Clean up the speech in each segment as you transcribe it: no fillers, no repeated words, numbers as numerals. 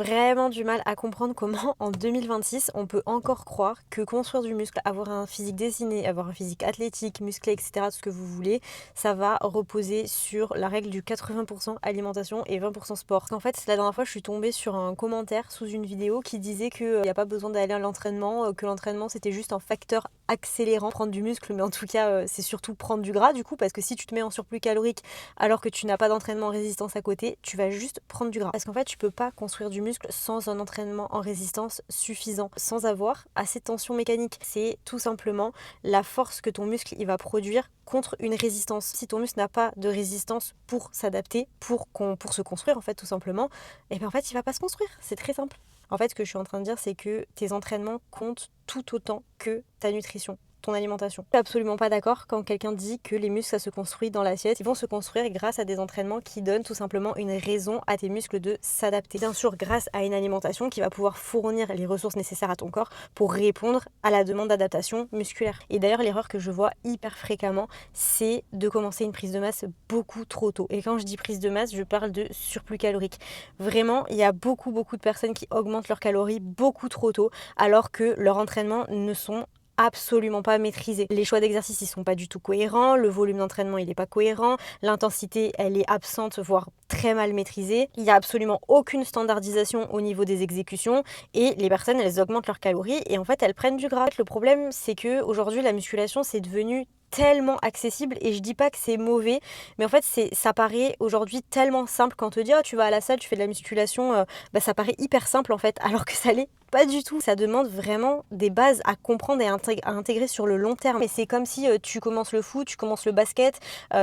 vraiment du mal à comprendre comment en 2026 on peut encore croire que construire du muscle, avoir un physique dessiné, avoir un physique athlétique, musclé, etc., tout ce que vous voulez, ça va reposer sur la règle du 80% alimentation et 20% sport. En fait, la dernière fois, je suis tombée sur un commentaire sous une vidéo qui disait qu'il n'y a pas besoin d'aller à l'entraînement, que l'entraînement c'était juste un facteur accélérant, prendre du muscle, mais en tout cas, c'est surtout prendre du gras du coup, parce que si tu te mets en surplus calorique alors que tu n'as pas d'entraînement en résistance à côté, tu vas juste prendre du gras. Parce qu'en fait, tu peux pas construire du muscle sans un entraînement en résistance suffisant, sans avoir assez de tension mécanique. C'est tout simplement la force que ton muscle il va produire contre une résistance. Si ton muscle n'a pas de résistance pour s'adapter, pour se construire en fait tout simplement, et bien en fait il va pas se construire. C'est très simple. En fait, ce que je suis en train de dire, c'est que tes entraînements comptent tout autant que ta nutrition, ton alimentation. Je suis absolument pas d'accord quand quelqu'un dit que les muscles ça se construit dans l'assiette. Ils vont se construire grâce à des entraînements qui donnent tout simplement une raison à tes muscles de s'adapter. Bien sûr, grâce à une alimentation qui va pouvoir fournir les ressources nécessaires à ton corps pour répondre à la demande d'adaptation musculaire. Et d'ailleurs, l'erreur que je vois hyper fréquemment, c'est de commencer une prise de masse beaucoup trop tôt. Et quand je dis prise de masse, je parle de surplus calorique. Vraiment, il y a beaucoup de personnes qui augmentent leurs calories beaucoup trop tôt alors que leurs entraînements ne sont absolument pas maîtrisés. Les choix d'exercice ils sont pas du tout cohérents, le volume d'entraînement il est pas cohérent, l'intensité elle est absente voire très mal maîtrisée, il y a absolument aucune standardisation au niveau des exécutions et les personnes elles augmentent leurs calories et en fait elles prennent du gras. Le problème c'est que aujourd'hui la musculation c'est devenu tellement accessible et je dis pas que c'est mauvais mais en fait ça paraît aujourd'hui tellement simple quand on te dit oh, tu vas à la salle tu fais de la musculation ça paraît hyper simple en fait alors que ça l'est pas du tout. Ça demande vraiment des bases à comprendre et à intégrer sur le long terme. Et c'est comme si tu commences le foot, tu commences le basket,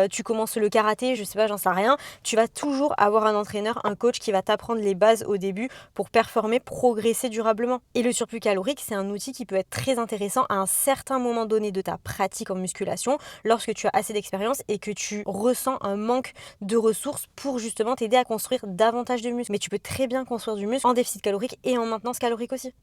tu commences le karaté, je sais pas, j'en sais rien. Tu vas toujours avoir un entraîneur, un coach qui va t'apprendre les bases au début pour performer, progresser durablement. Et le surplus calorique, c'est un outil qui peut être très intéressant à un certain moment donné de ta pratique en musculation, lorsque tu as assez d'expérience et que tu ressens un manque de ressources pour justement t'aider à construire davantage de muscles. Mais tu peux très bien construire du muscle en déficit calorique et en maintenance calorique aussi.